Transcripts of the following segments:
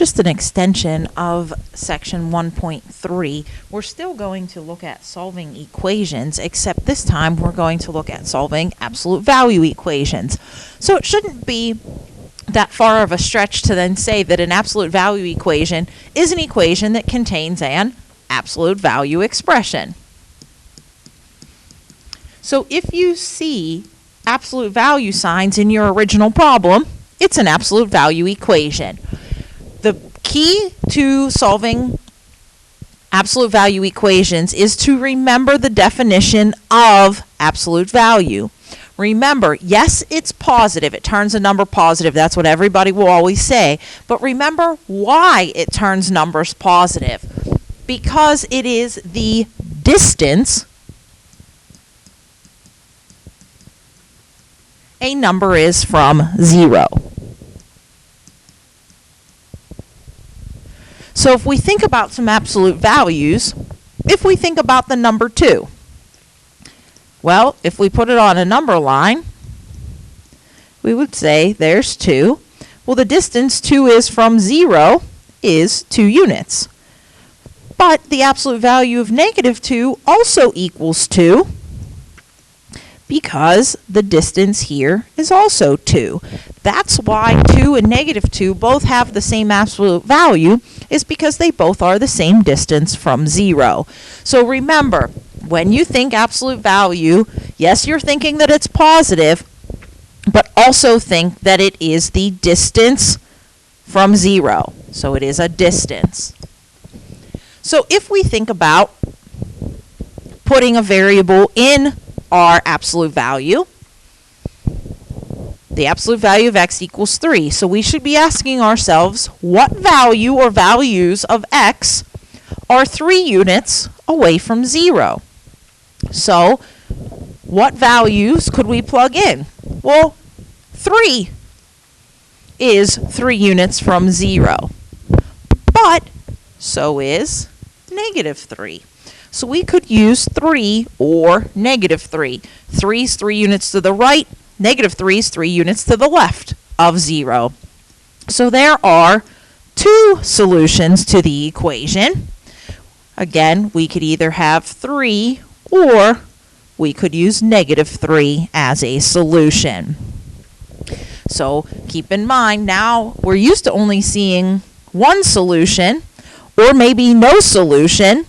just an extension of section 1.3. We're still going to look at solving equations, except this time we're going to look at solving absolute value equations. So it shouldn't be that far of a stretch to then say that an absolute value equation is an equation that contains an absolute value expression. So if you see absolute value signs in your original problem, it's an absolute value equation. The key to solving absolute value equations is to remember the definition of absolute value. Remember, yes, it's positive. It turns a number positive. That's what everybody will always say. But remember why it turns numbers positive. Because it is the distance a number is from 0. So if we think about some absolute values, if we think about the number 2, well, if we put it on a number line, we would say there's 2. Well, the distance 2 is from 0 is 2 units. But the absolute value of -2 also equals 2 because the distance here is also 2. That's why 2 and -2 both have the same absolute value, is because they both are the same distance from 0. So remember, when you think absolute value, yes, you're thinking that it's positive, but also think that it is the distance from 0. So it is a distance. So if we think about putting a variable in our absolute value, the absolute value of x equals 3. So we should be asking ourselves, what value or values of x are 3 units away from 0? So what values could we plug in? Well, 3 is 3 units from 0. But so is -3. So we could use 3 or -3. 3 is 3 units to the right, -3 is 3 units to the left of 0. So there are 2 solutions to the equation. Again, we could either have 3 or we could use -3 as a solution. So keep in mind, now we're used to only seeing one solution, or maybe no solution,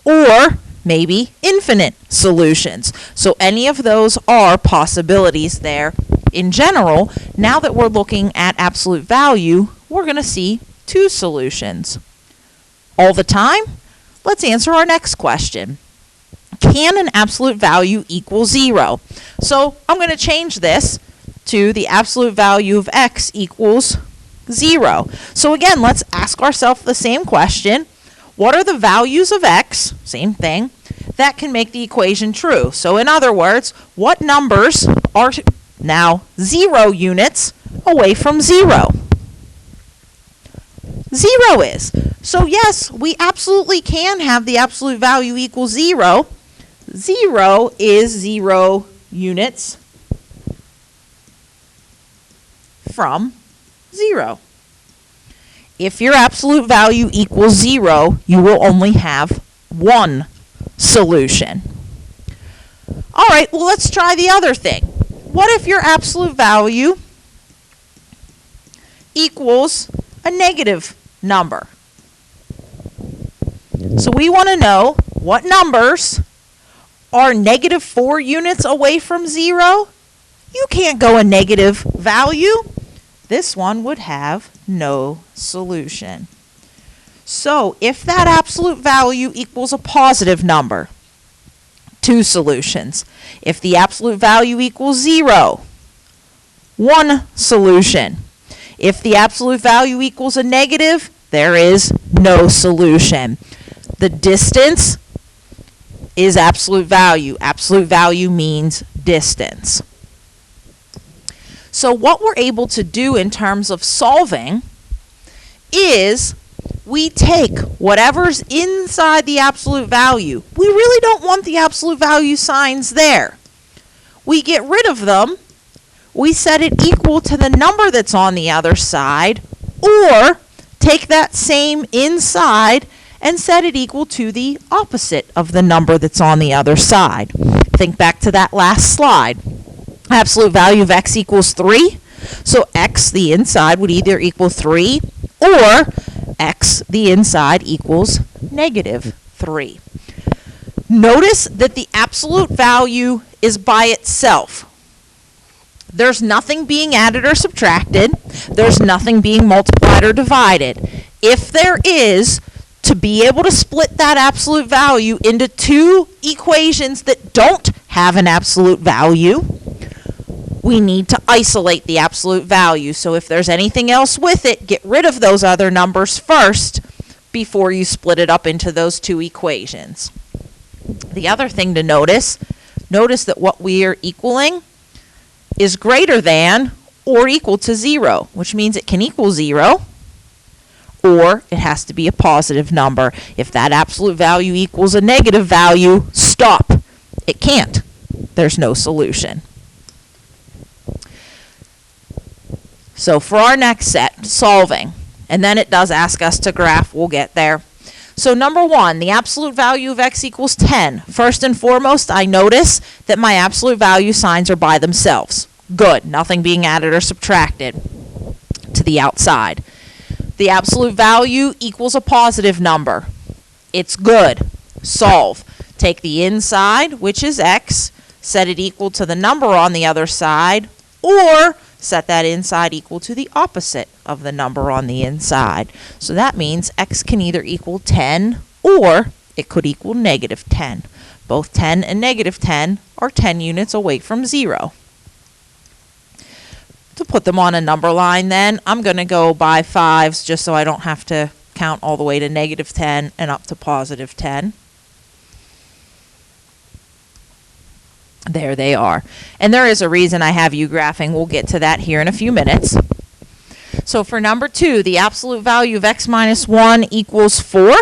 or maybe infinite solutions. So any of those are possibilities there. In general, now that we're looking at absolute value, we're going to see 2 solutions. All the time? Let's answer our next question. Can an absolute value equal 0? So I'm going to change this to the absolute value of x equals 0. So again, let's ask ourselves the same question. What are the values of x, same thing, that can make the equation true? So in other words, what numbers are now 0 units away from 0? 0 is. So yes, we absolutely can have the absolute value equal 0. 0 is 0 units from 0. If your absolute value equals 0, you will only have one solution. All right, well, let's try the other thing. What if your absolute value equals a negative number? So we want to know what numbers are -4 units away from 0. You can't go a negative value. This one would have no solution. So if that absolute value equals a positive number, 2 solutions. If the absolute value equals 0, 1 solution. If the absolute value equals a negative, there is no solution. The distance is absolute value. Absolute value means distance. So what we're able to do in terms of solving is we take whatever's inside the absolute value. We really don't want the absolute value signs there. We get rid of them. We set it equal to the number that's on the other side, or take that same inside and set it equal to the opposite of the number that's on the other side. Think back to that last slide. Absolute value of x equals 3. So x, the inside, would either equal 3 or x, the inside, equals negative 3. Notice that the absolute value is by itself. There's nothing being added or subtracted. There's nothing being multiplied or divided. If there is, to be able to split that absolute value into two equations that don't have an absolute value, we need to isolate the absolute value. So if there's anything else with it, get rid of those other numbers first before you split it up into those two equations. The other thing to notice that what we are equaling is greater than or equal to 0, which means it can equal 0 or it has to be a positive number. If that absolute value equals a negative value, stop. It can't. There's no solution. So for our next set, solving, and then it does ask us to graph, we'll get there. So number 1, the absolute value of x equals 10. First and foremost, I notice that my absolute value signs are by themselves. Good, nothing being added or subtracted to the outside. The absolute value equals a positive number. It's good. Solve. Take the inside, which is x, set it equal to the number on the other side, or set that inside equal to the opposite of the number on the inside. So that means x can either equal 10 or it could equal negative 10. Both 10 and negative 10 are 10 units away from 0. To put them on a number line then, I'm going to go by 5s just so I don't have to count all the way to negative 10 and up to positive 10. There they are. And there is a reason I have you graphing. We'll get to that here in a few minutes. So for number 2, the absolute value of x minus 1 equals 4.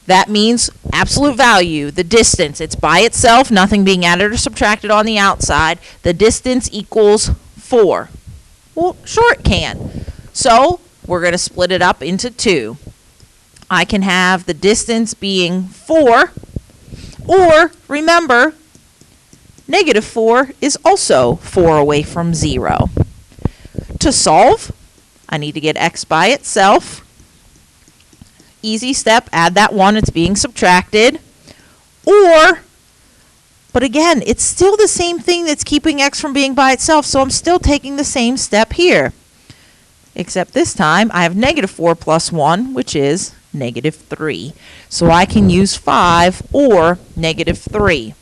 That means absolute value, the distance, it's by itself, nothing being added or subtracted on the outside. The distance equals 4. Well, sure it can. So we're going to split it up into 2. I can have the distance being 4, or remember, negative 4 is also 4 away from 0. To solve, I need to get x by itself. Easy step, add that 1, it's being subtracted. Or, but again, it's still the same thing that's keeping x from being by itself, so I'm still taking the same step here. Except this time, I have negative 4 plus 1, which is negative 3. So I can use 5 or negative 3.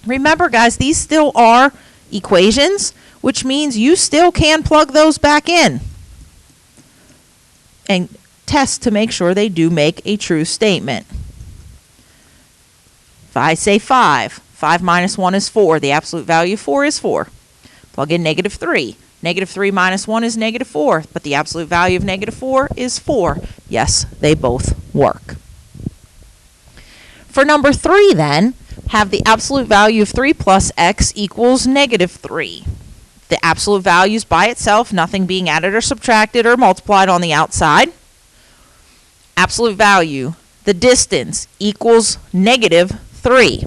Remember, guys, these still are equations, which means you still can plug those back in and test to make sure they do make a true statement. If I say 5 minus 1 is 4, the absolute value of 4 is 4. Plug in negative 3. Negative 3 minus 1 is negative 4, but the absolute value of negative 4 is 4. Yes, they both work. For number 3 then, have the absolute value of 3 plus x equals negative 3. The absolute value is by itself, nothing being added or subtracted or multiplied on the outside. Absolute value, the distance, equals negative 3.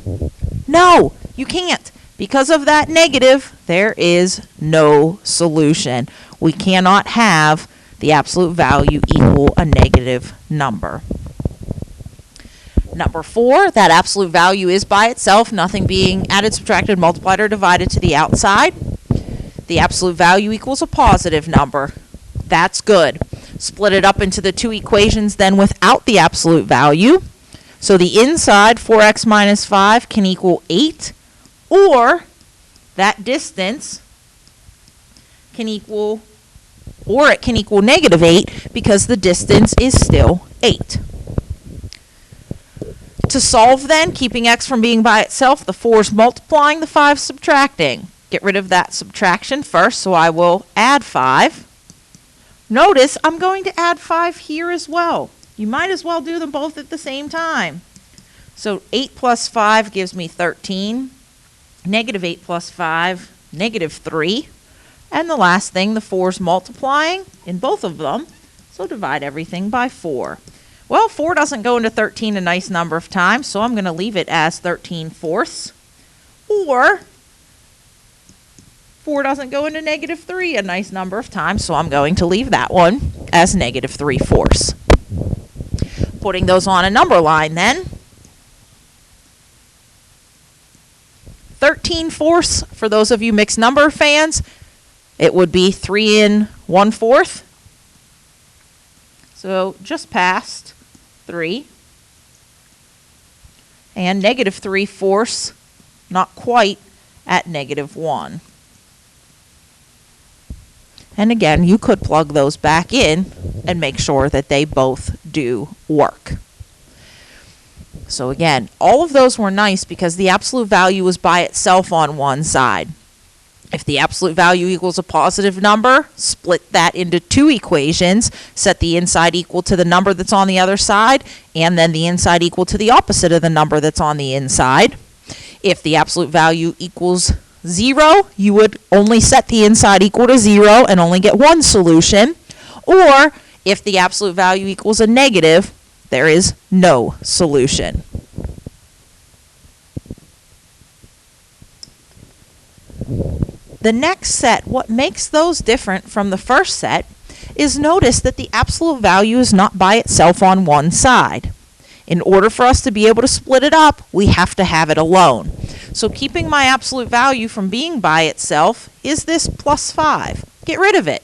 No, you can't. Because of that negative, there is no solution. We cannot have the absolute value equal a negative number. Number 4, that absolute value is by itself, nothing being added, subtracted, multiplied, or divided to the outside. The absolute value equals a positive number. That's good. Split it up into the two equations then without the absolute value. So the inside, 4x minus 5, can equal 8, or that distance can equal, or it can equal negative 8 because the distance is still 8. To solve then, keeping x from being by itself, the 4 is multiplying, the 5 subtracting. Get rid of that subtraction first, so I will add 5. Notice I'm going to add 5 here as well. You might as well do them both at the same time. So 8 plus 5 gives me 13. Negative 8 plus 5, negative 3. And the last thing, the 4 is multiplying in both of them, so divide everything by 4. Well, 4 doesn't go into 13 a nice number of times, so I'm going to leave it as 13/4. Or 4 doesn't go into -3 a nice number of times, so I'm going to leave that one as -3/4. Putting those on a number line then. 13/4, for those of you mixed number fans, it would be 3 1/4. So just past 3. And -3/4, not quite at -1. And again, you could plug those back in and make sure that they both do work. So again, all of those were nice because the absolute value was by itself on one side. If the absolute value equals a positive number, split that into 2 equations, set the inside equal to the number that's on the other side, and then the inside equal to the opposite of the number that's on the inside. If the absolute value equals 0, you would only set the inside equal to 0 and only get one solution. Or if the absolute value equals a negative, there is no solution. The next set, what makes those different from the first set, is notice that the absolute value is not by itself on one side. In order for us to be able to split it up, we have to have it alone. So keeping my absolute value from being by itself is this +5. Get rid of it.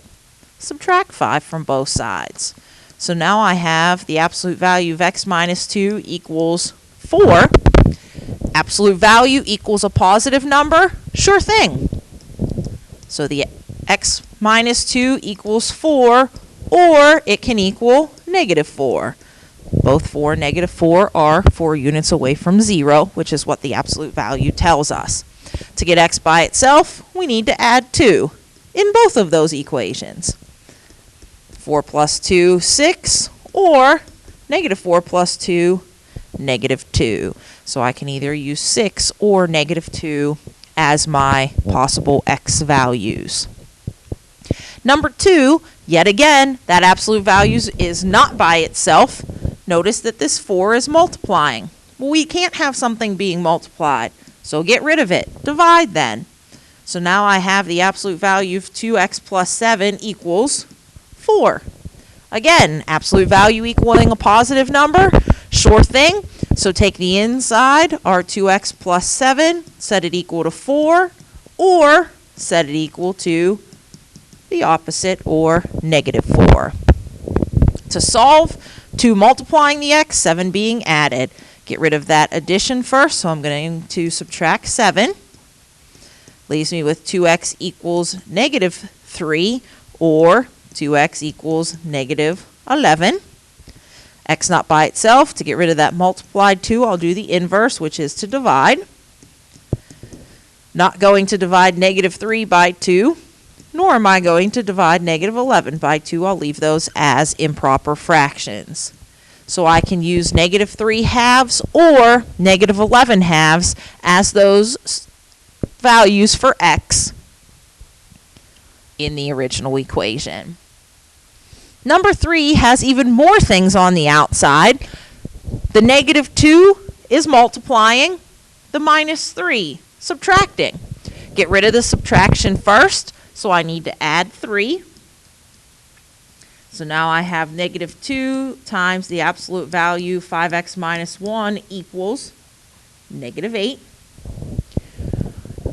Subtract 5 from both sides. So now I have the absolute value of x minus 2 equals 4. Absolute value equals a positive number? Sure thing. So the x minus 2 equals 4, or it can equal -4. Both 4 and -4 are 4 units away from 0, which is what the absolute value tells us. To get x by itself, we need to add 2 in both of those equations. 4 plus 2, 6, or -4 plus 2, -2. So I can either use 6 or -2 as my possible x values. Number 2, yet again, that absolute value is not by itself. Notice that this 4 is multiplying. Well, we can't have something being multiplied, so get rid of it. Divide then. So now I have the absolute value of 2x plus 7 equals 4. Again, absolute value equaling a positive number, sure thing. So take the inside, our 2x plus 7, set it equal to 4, or set it equal to the opposite, or -4. To solve, 2 multiplying the x, 7 being added. Get rid of that addition first, so I'm going to subtract 7. Leaves me with 2x equals -3, or 2x equals -11. X not by itself. To get rid of that multiplied 2, I'll do the inverse, which is to divide. Not going to divide -3 by 2, nor am I going to divide -11 by 2. I'll leave those as improper fractions. So I can use -3 halves or -11 halves as those values for x in the original equation. Number 3 has even more things on the outside. The -2 is multiplying, the -3 subtracting. Get rid of the subtraction first, so I need to add 3. So now I have -2 times the absolute value 5x minus 1 equals -8.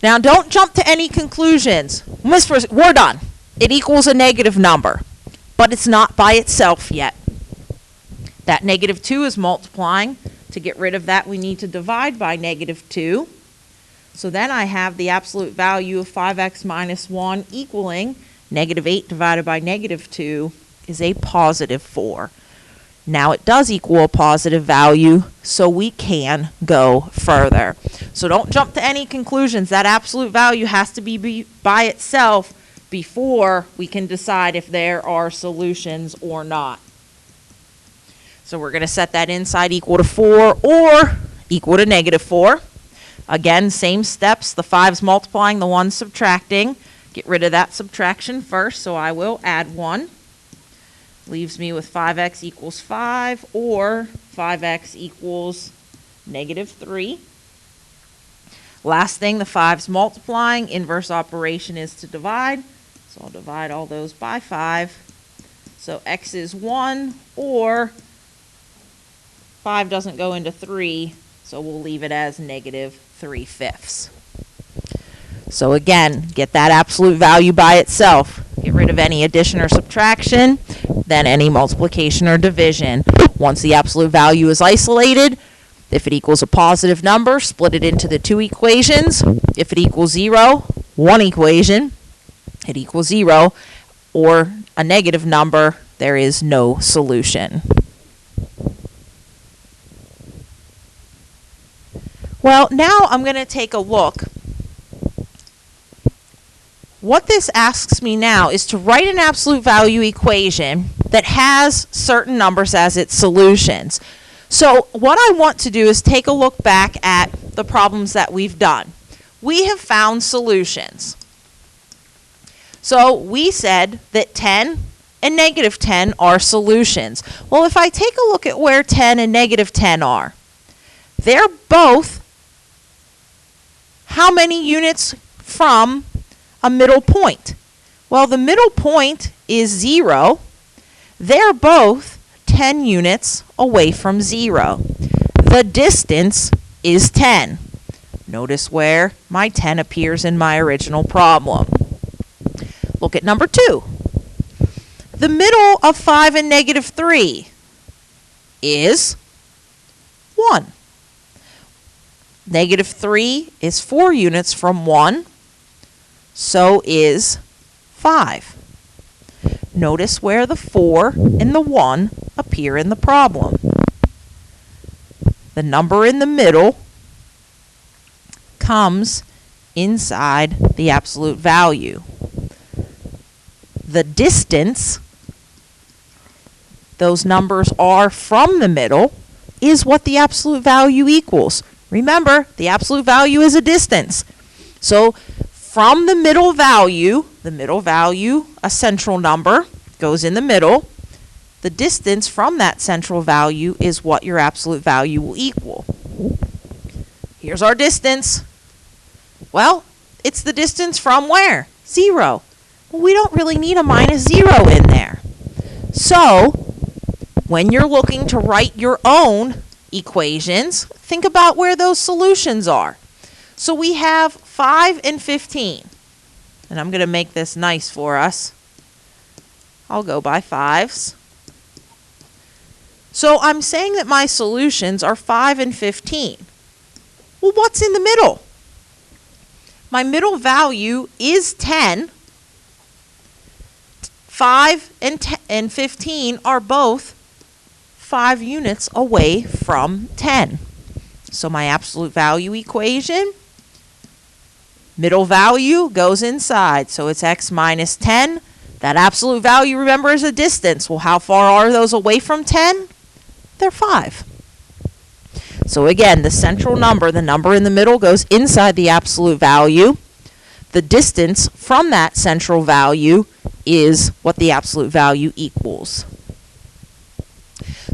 Now don't jump to any conclusions. We're done. It equals a negative number, but it's not by itself yet. That -2 is multiplying. To get rid of that, we need to divide by -2. So then I have the absolute value of 5x minus 1 equaling -8 divided by -2 is a +4. Now it does equal a positive value, so we can go further. So don't jump to any conclusions. That absolute value has to be by itself before we can decide if there are solutions or not. So we're going to set that inside equal to 4 or equal to -4. Again, same steps. The 5's multiplying, the 1's subtracting. get rid of that subtraction first, so I will add 1. Leaves me with 5x equals 5, or 5x equals -3. Last thing, the 5's multiplying. Inverse operation is to divide. So I'll divide all those by 5. So x is 1, or 5 doesn't go into 3, so we'll leave it as -3/5. So again, get that absolute value by itself. Get rid of any addition or subtraction, then any multiplication or division. Once the absolute value is isolated, if it equals a positive number, split it into the 2 equations. If it equals 0, one equation, it equals 0, or a negative number, there is no solution. Well, now I'm going to take a look. What this asks me now is to write an absolute value equation that has certain numbers as its solutions. So what I want to do is take a look back at the problems that we've done. We have found solutions. So we said that 10 and -10 are solutions. Well, if I take a look at where 10 and -10 are, they're both how many units from a middle point? Well, the middle point is 0. They're both 10 units away from 0. The distance is 10. Notice where my 10 appears in my original problem. Look at number 2. The middle of 5 and -3 is 1. -3 is 4 units from 1. So is 5. Notice where the 4 and the 1 appear in the problem. The number in the middle comes inside the absolute value. The distance those numbers are from the middle is what the absolute value equals. Remember, the absolute value is a distance. So from the middle value, a central number, goes in the middle. The distance from that central value is what your absolute value will equal. Here's our distance. Well, it's the distance from where? 0. Well, we don't really need a -0 in there. So, when you're looking to write your own equations, think about where those solutions are. So we have 5 and 15. And I'm going to make this nice for us. I'll go by 5s. So I'm saying that my solutions are 5 and 15. Well, what's in the middle? My middle value is 10. 5 and 15 are both 5 units away from 10. So my absolute value equation, middle value goes inside. So it's x minus 10. That absolute value, remember, is a distance. Well, how far are those away from 10? They're 5. So again, the central number, the number in the middle, goes inside the absolute value. The distance from that central value is what the absolute value equals.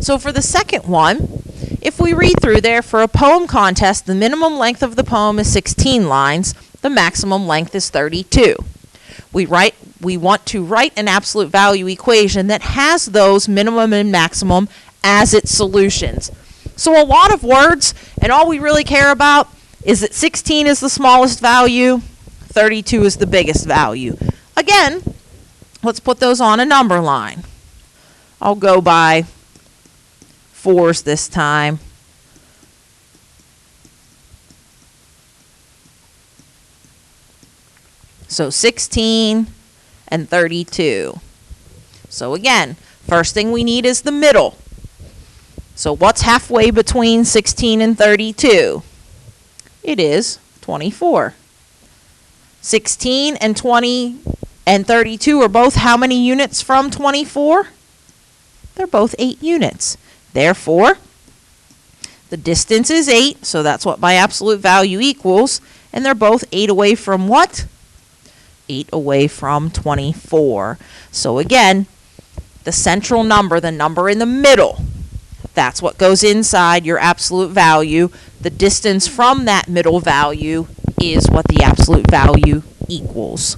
So for the second one, if we read through there, for a poem contest, the minimum length of the poem is 16 lines. The maximum length is 32. We want to write an absolute value equation that has those minimum and maximum as its solutions. So a lot of words, and all we really care about is that 16 is the smallest value, 32 is the biggest value. Again, let's put those on a number line. I'll go by 4s this time. So 16 and 32. So again, first thing we need is the middle. So what's halfway between 16 and 32? It is 24. 16 and 20 and 32 are both how many units from 24? They're both 8 units. Therefore, the distance is 8, so that's what my absolute value equals. And they're both 8 away from what? 8 away from 24. So again, the central number, the number in the middle, that's what goes inside your absolute value. The distance from that middle value is what the absolute value equals.